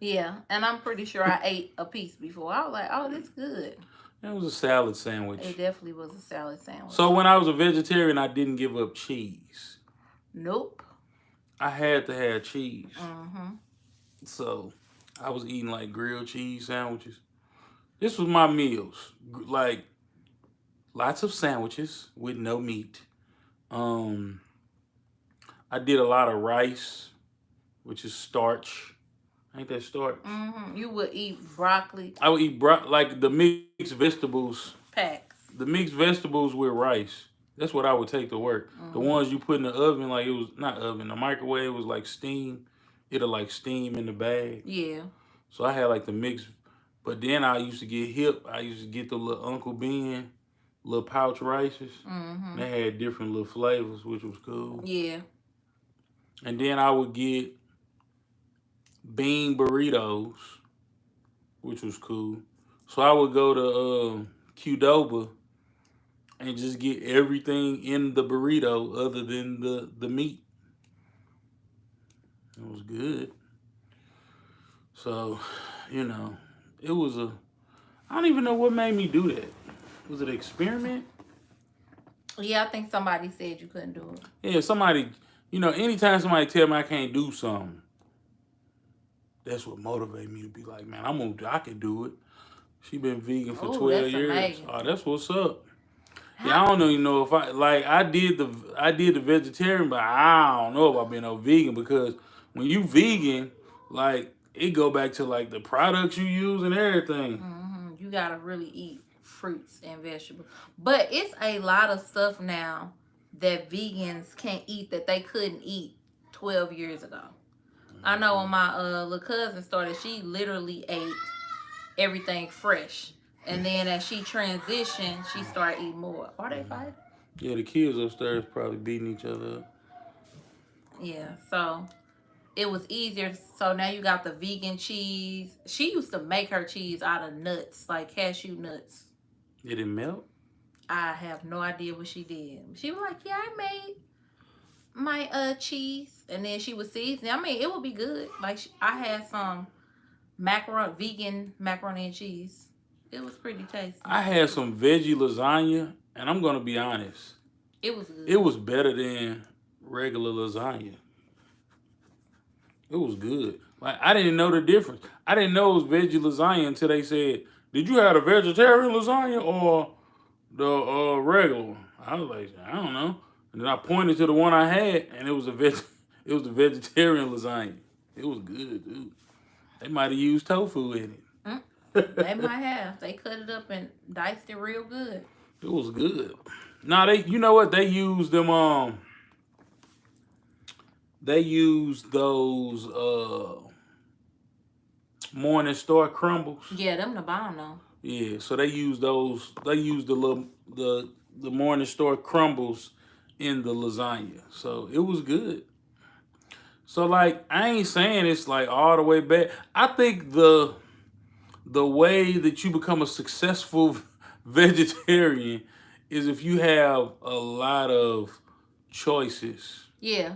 Yeah, and I'm pretty sure I ate a piece before. I was like, oh, this good. It was a salad It sandwich. definitely was a salad sandwich. So when I was a vegetarian, I didn't give up cheese. Nope. I had to have cheese. Mm-hmm. So I was eating like grilled cheese sandwiches. This was my meals. Like lots of sandwiches with no meat. Um, I did a lot of rice, which is starch. Ain't that starch? Mm-hmm. You would eat broccoli I would eat like the mixed vegetables. packs. The mixed vegetables with rice. That's what I would take to work. The Mm-hmm. ones you put in the oven, like it was not oven, the microwave was like steam. It'll like steam in the bag. Yeah. So I had like the mixed, but then I used to get hip. I used to get the little Uncle Ben, little pouch rices. Mm-hmm. They had different little flavors, which was cool. Yeah. And then I would get bean burritos, which was cool. So I would go to Qdoba and just get everything in the burrito other than the meat. It was good. So, you know, it was I don't even know what made me do that. Was it an experiment? Yeah, I think somebody said you couldn't do it. Yeah, somebody, anytime somebody tell me I can't do something, that's what motivated me to be like, man, I can do it. She been vegan for Oh, 12 that's years. amazing. Oh, that's what's up. Yeah, I don't even know if I did the vegetarian, but I don't know about being a vegan because when you vegan, like it go back to like the products you use and everything. Mm-hmm. You gotta really eat fruits and vegetables. But it's a lot of stuff now that vegans can't eat that they couldn't eat 12 years ago. I know when my little cousin started, she literally ate everything fresh. And then as she transitioned, she started eating more. Are they fighting? Yeah, the kids upstairs probably beating each other up. Yeah, so it was easier. So now you got the vegan cheese. She used to make her cheese out of nuts, like cashew nuts. Did it melt? I have no idea what she did. She was like, yeah, I made my cheese. And then she would season it. I mean, it would be good. Like I had some vegan macaroni and cheese. It was pretty tasty. I had some veggie lasagna, and I'm gonna be honest. It was good. It was better than regular lasagna. It was good. Like I didn't know the difference. I didn't know it was veggie lasagna until they said, "Did you have a vegetarian lasagna or the regular one?" I was like, "I don't know." And then I pointed to the one I had, and it was it was the vegetarian lasagna. It was good, dude. They might have used tofu in Mm. They might have. They cut it up and diced it real good. It was good. Now you know what? They used them. They used those Morning Star crumbles. Yeah, them the bomb though. Yeah, so they used those. They used the Morning Star crumbles in the lasagna, so it was good. So like, I ain't saying it's like all the way bad. I think the way that you become a successful vegetarian is if you have a lot of choices. Yeah.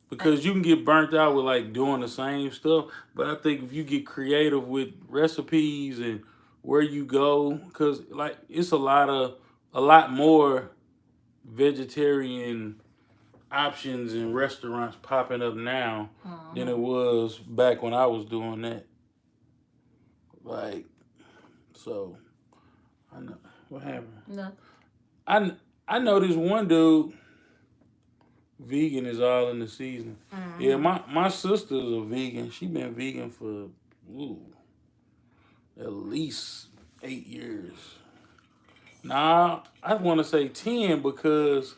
Because you can get burnt out with like doing the same stuff. But I think if you get creative with recipes and where you go, because like it's a lot more vegetarian options in restaurants popping up now than it was back when I was doing that. Like, so I know what happened. No. I know this one dude. Vegan is all in the season. Yeah, my sister's a vegan. She been vegan for at least 8 years. Nah, I want to say 10 because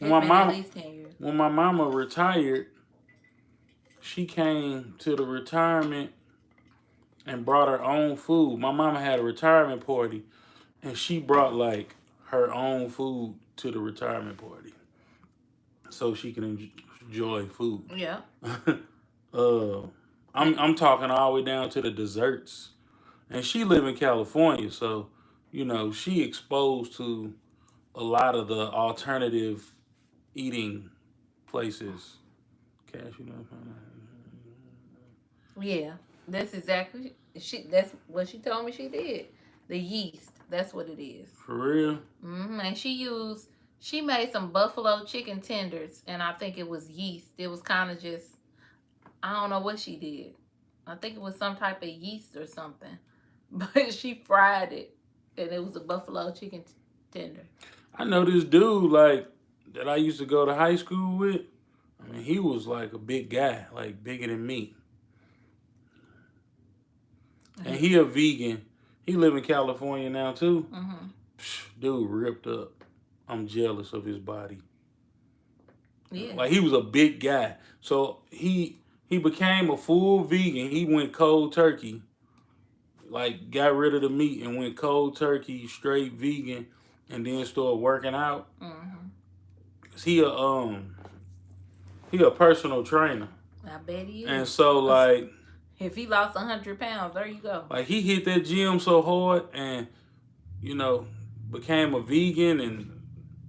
It's been at least 10 years. When my mama retired, she came to the retirement and brought her own food. My mama had a retirement party, and she brought like her own food to the retirement party, so she can enjoy food. Yeah. I'm talking all the way down to the desserts, and she live in California, so you know she exposed to a lot of the alternative eating places. Cashew nut. Yeah, that's exactly that's what she told me she did. The yeast, that's what it is. For real? And she made some buffalo chicken tenders, and I think it was yeast. It was kind of just, I don't know what she did. I think it was some type of yeast or something, but she fried it, and it was a buffalo chicken tender. I know this dude like that I used to go to high school with. I mean, he was like a big guy, like bigger than me. And he a vegan. He live in California now too. Dude ripped up. I'm jealous of his body. Yeah. Like he was a big guy. So he became a full vegan. He went cold turkey. Like got rid of the meat and went cold turkey, straight vegan, and then started working out. Cause he a personal trainer. I bet he is. And so like, if he lost 100 pounds, there you go. Like he hit that gym so hard and, you know, became a vegan and,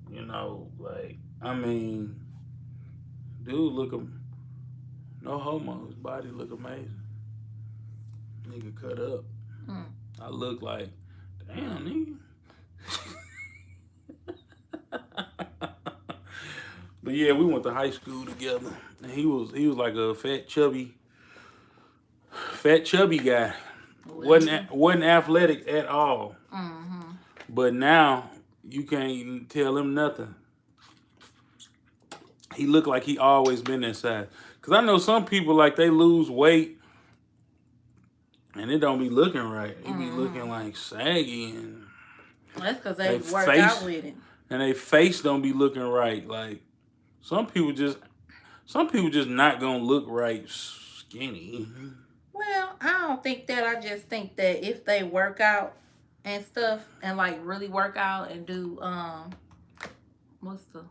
you know, like, I mean, dude no homo, his body look amazing. Nigga cut up. I look like, damn, nigga. But yeah, we went to high school together. And he was like a fat chubby guy. Wasn't athletic at all. But now you can't even tell him nothing. He looked like he always been that size. Cause I know some people like they lose weight and it don't be looking right. It be looking like saggy and that's because they work out with it. And their face don't be looking right. Like some people just not gonna look right skinny. Well, I don't think that. I just think that if they work out and stuff and like really work out and do what's the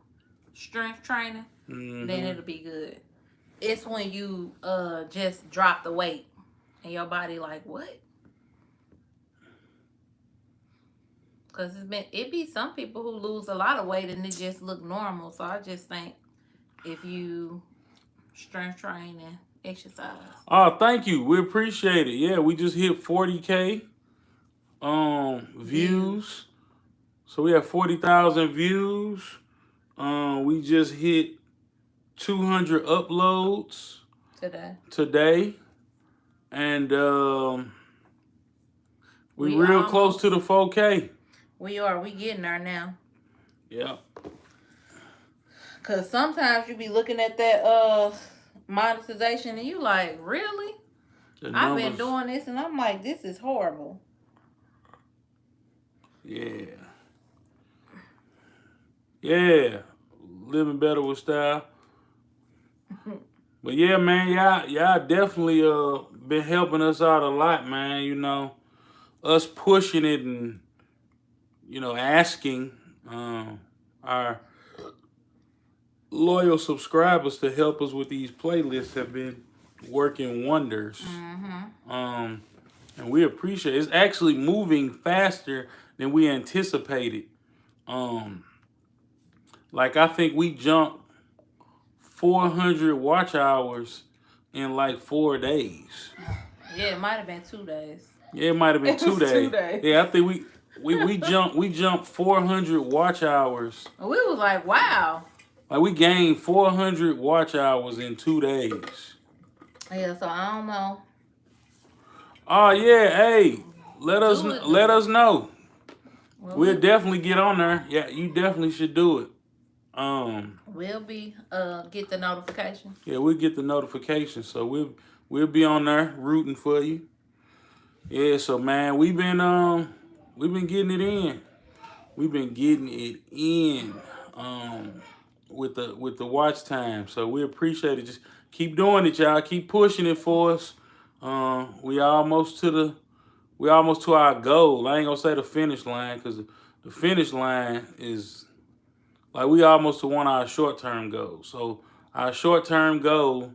strength training, then it'll be good. It's when you just drop the weight and your body like, what? Because it be some people who lose a lot of weight and it just look normal. So I just think if you strength train and exercise. Oh, thank you. We appreciate it. Yeah, we just hit 40K. views. So we have 40,000 views. We just hit 200 uploads today. And we real close to the 4K. We are. We getting there now. Yeah. Cause sometimes you be looking at that monetization and you like, really? I've been doing this and I'm like, this is horrible. Yeah. Yeah. Living better with style. But yeah, man, y'all definitely been helping us out a lot, man. You know, us pushing it and, you know, asking our loyal subscribers to help us with these playlists have been working wonders. And we appreciate it. It's actually moving faster than we anticipated. Like I think we jumped 400 watch hours in like 4 days. Yeah, it might have been 2 days. Yeah, it might have been 2 days. 2 days. Yeah, I think we jumped 400 watch hours. We was like, wow. Like we gained 400 watch hours in 2 days. Yeah, so I don't know. Oh yeah, hey, let us know. Well, We'll definitely get on there. Yeah, you definitely should do it. We'll be get the notification. Yeah, we'll get the notification. So we'll be on there rooting for you. Yeah, so man, we've been getting it in. We've been getting it in with the watch time. So we appreciate it. Just keep doing it, y'all. Keep pushing it for us. We almost to our goal. I ain't gonna say the finish line because the finish line is like we almost to one of our short-term goals. So our short-term goal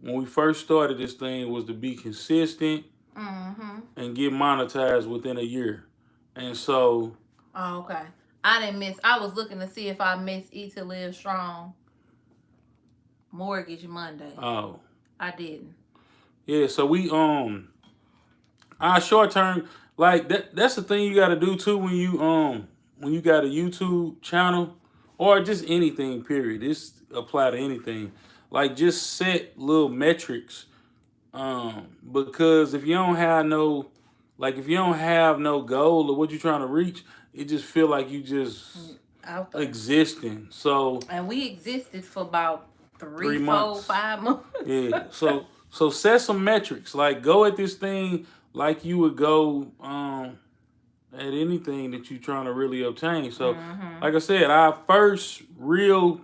when we first started this thing was to be consistent and get monetized within a year. And so oh, okay. I was looking to see if I missed Eat to Live Strong Mortgage Monday. Oh. I didn't. Yeah, so we our short term, like that's the thing you gotta do too when you got a YouTube channel or just anything, period. This apply to anything. Like just set little metrics. Because if you don't have no goal or what you're trying to reach, it just feel like you just existing. So and we existed for about 3 months. 4 5 months. Yeah. So set some metrics. Like go at this thing like you would go at anything that you're trying to really obtain. So like I said, our first real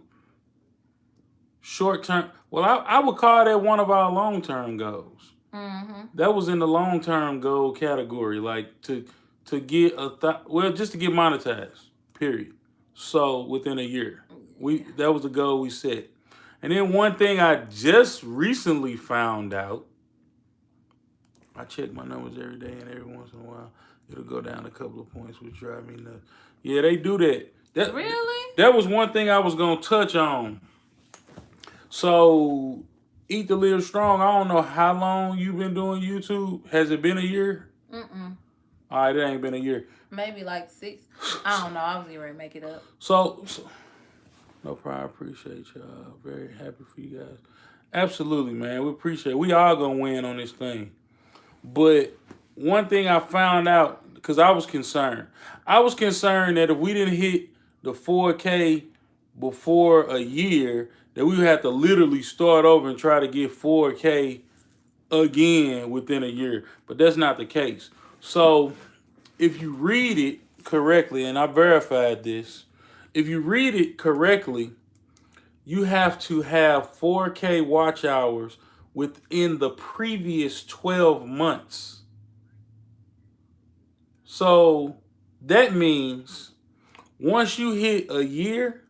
short term, well, I would call that one of our long term goals. That was in the long term goal category, like to get just to get monetized, period. So within a year, that was the goal we set. And then one thing I just recently found out, I check my numbers every day, and every once in a while it'll go down a couple of points, which drive me nuts. Yeah, they do that. Really? That was one thing I was gonna touch on. So, Eat to Live Strong, I don't know how long you've been doing YouTube. Has it been a year? All right, it ain't been a year. Maybe like 6. I don't know. I was getting ready to make it up. So no problem. I appreciate y'all. Very happy for you guys. Absolutely, man. We appreciate it. We all gonna win on this thing. But one thing I found out, because I was concerned that if we didn't hit the 4K before a year, that we would have to literally start over and try to get 4K again within a year. But that's not the case. So if you read it correctly, and I verified this, if you read it correctly, you have to have 4K watch hours within the previous 12 months. So that means once you hit a year,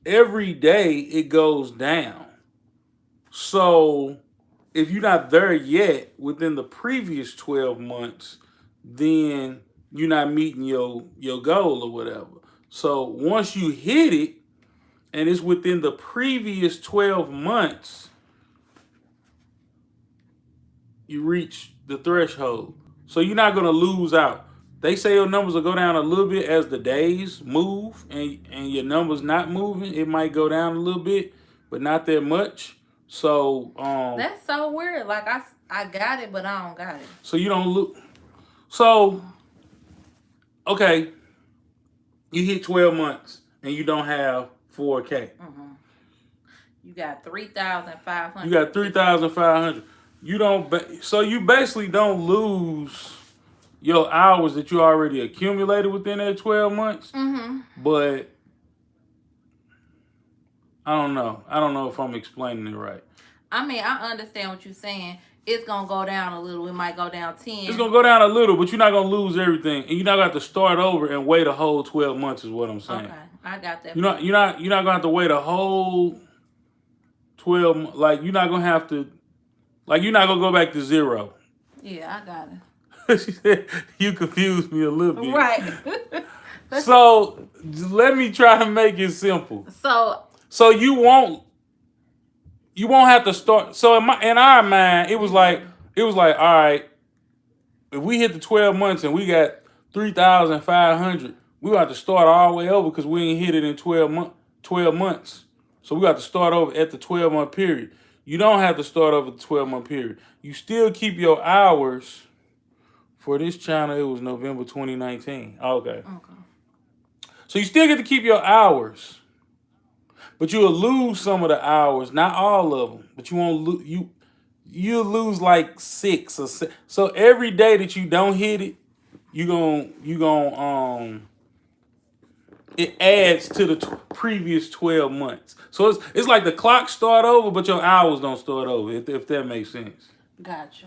every day it goes down. So if you're not there yet within the previous 12 months, then you're not meeting your goal or whatever. So once you hit it and it's within the previous 12 months, you reach the threshold. So you're not gonna lose out. They say your numbers will go down a little bit as the days move, and your numbers not moving. It might go down a little bit, but not that much. So That's so weird. Like I got it, but I don't got it. so you don't look. So okay, you hit 12 months and you don't have 4K. Mm-hmm. You got 3,500. You got 3,500. You don't. So you basically don't lose your hours that you already accumulated within that 12 months. Mm-hmm. But I don't know. I don't know if I'm explaining it right. I mean, I understand what you're saying. It's gonna go down a little. It might go down 10. It's gonna go down a little, but you're not gonna lose everything, and you're not gonna have to start over and wait a whole 12 months. Is what I'm saying. Okay, I got that. You're not gonna have to wait a whole 12. Like you're not gonna have to. Like you're not gonna go back to zero. Yeah, I got it. She said, you confused me a little bit. Right. So let me try to make it simple. So you won't have to start. So in our mind, it was like, all right, if we hit the 12 months and we got 3,500, we have to start all the way over because we ain't hit it in 12 months. So we got to start over at the 12-month period. You don't have to start over the 12-month period. You still keep your hours. For this channel, it was November 2019. Okay. So you still get to keep your hours, but you'll lose some of the hours, not all of them. But you won't lose. You'll lose like 6 or 7. So every day that you don't hit it, it adds to the previous 12 months. So it's like the clock start over, but your hours don't start over. If that makes sense. Gotcha.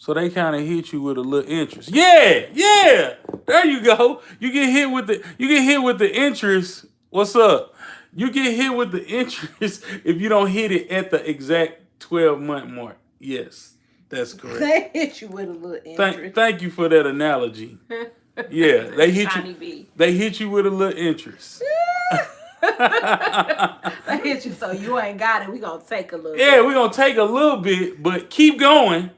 So they kind of hit you with a little interest. Yeah. There you go. You get hit with the interest. What's up? You get hit with the interest if you don't hit it at the exact 12-month mark. Yes, that's correct. They hit you with a little interest. Thank you for that analogy. Yeah, they hit you. They hit you with a little interest. They hit you, so you ain't got it. We gonna take a little. Yeah, we gonna take a little bit, but keep going.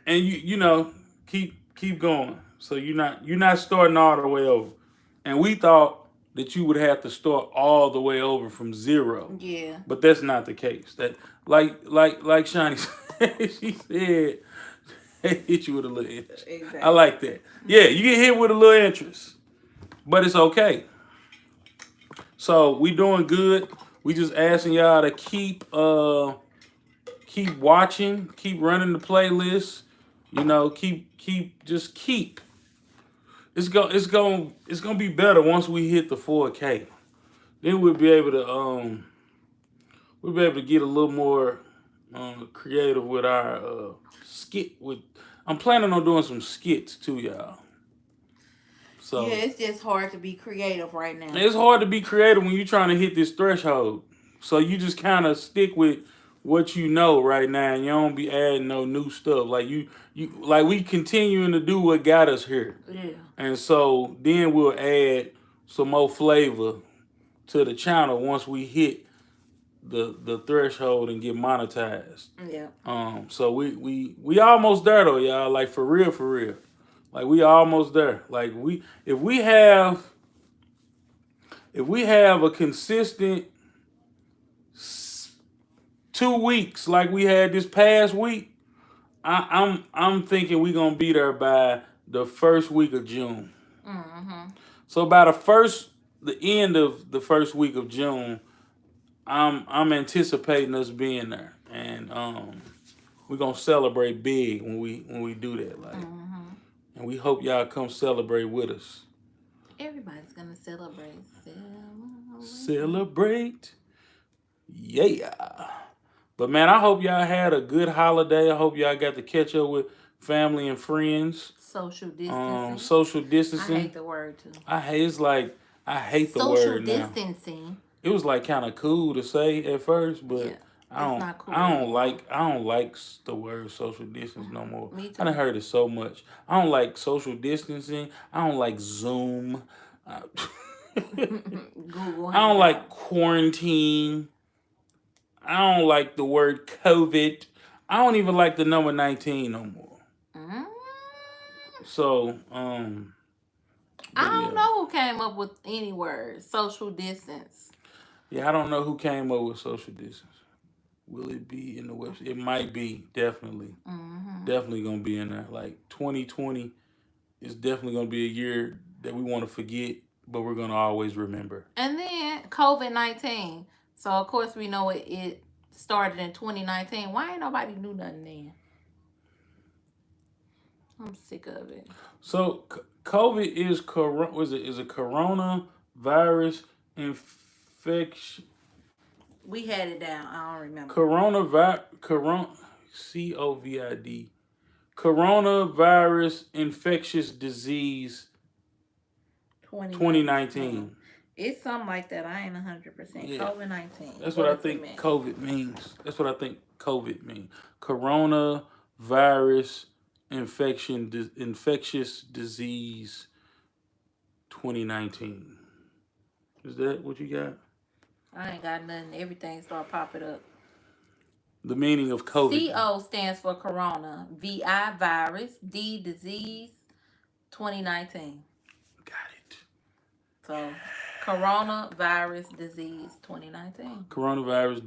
And you keep going. So you're not starting all the way over. And we thought that you would have to start all the way over from zero. Yeah. But that's not the case. That like Shani said, she said they hit you with a little interest. Exactly. I like that. Yeah, you get hit with a little interest. But it's okay. So we doing good. We just asking y'all to keep watching, keep running the playlist. Keep. It's gonna be better once we hit the 4K. Then we'll be able to get a little more creative with our skit. I'm planning on doing some skits too, y'all. So yeah, it's just hard to be creative right now. It's hard to be creative when you're trying to hit this threshold. So you just kind of stick with what you know right now, and you don't be adding no new stuff. Like we continuing to do what got us here. Yeah. And so then we'll add some more flavor to the channel once we hit the threshold and get monetized. Yeah. So we almost there though, y'all. Like for real. Like we almost there. Like if we have a consistent 2 weeks like we had this past week, I'm thinking we're gonna be there by the first week of June. Mm-hmm. So by the end of the first week of June, I'm anticipating us being there, and we're gonna celebrate big when we do that. Like, and we hope y'all come celebrate with us. Everybody's gonna celebrate. Celebrate. Yeah. But man, I hope y'all had a good holiday. I hope y'all got to catch up with family and friends. Social distancing. Social distancing. I hate the word too. I hate the social word now. Social distancing. It was like kind of cool to say at first, but yeah, I don't like the word social distance no more. Me too. I done heard it so much. I don't like social distancing. I don't like Zoom. Google. I don't like quarantine. I don't like the word COVID. I don't even like the number 19 no more. So, I but don't yeah. know who came up with any word. Social distance. Yeah, I don't know who came up with social distance. Will it be in the website? It might be, definitely. Mm-hmm. Definitely gonna be in there. Like 2020 is definitely gonna be a year that we want to forget, but we're gonna always remember. And then COVID-19. So of course we know it started in 2019. Why ain't nobody knew nothing then? I'm sick of it. So COVID is was it is a coronavirus infection. We had it down. I don't remember. COVID coronavirus infectious disease 2019. 2019. It's something like that. I ain't 100%. Yeah, COVID-19. that's What what I does it think mean? COVID means. That's what I think COVID means. Coronavirus infectious disease 2019. Is that what you got? I ain't got nothing. Everything start popping up. The meaning of COVID. CO stands for corona. VI virus. D disease. 2019. Got it. So coronavirus disease 2019. Coronavirus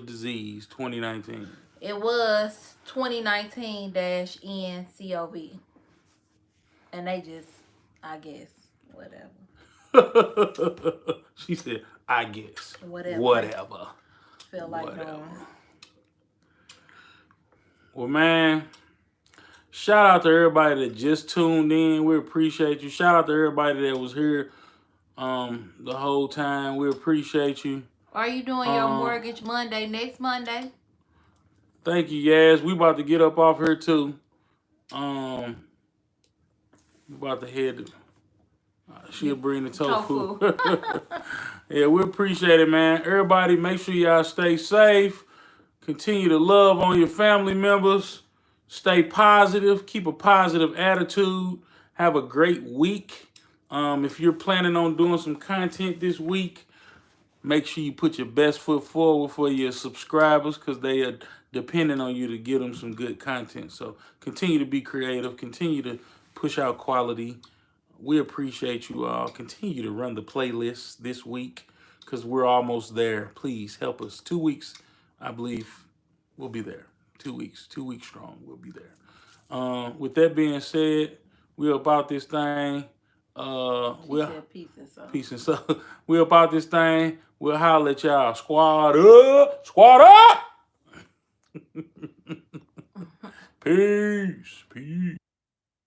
disease 2019. It was 2019-NCOV. And they just, I guess, whatever. She said, I guess. Whatever. Feel like doing. Well, man, shout out to everybody that just tuned in. We appreciate you. Shout out to everybody that was here the whole time. We appreciate you. Are you doing your mortgage Monday next Monday? Thank you, Yaz. We about to get up off here too. We about to head to she'll bring the tofu. Yeah, we appreciate it, man. Everybody, make sure y'all stay safe. Continue to love on your family members. Stay positive. Keep a positive attitude. Have a great week. If you're planning on doing some content this week, make sure you put your best foot forward for your subscribers because they are depending on you to give them some good content. So continue to be creative. Continue to push out quality. We appreciate you all. Continue to run the playlist this week because we're almost there. Please help us. 2 weeks, I believe, we'll be there. 2 weeks. 2 weeks strong, we'll be there. With that being said, we're about this thing. Said peace and so. Peace and so. We're about this thing. We'll holler at y'all. Squad up. Squad up. Peace. Peace.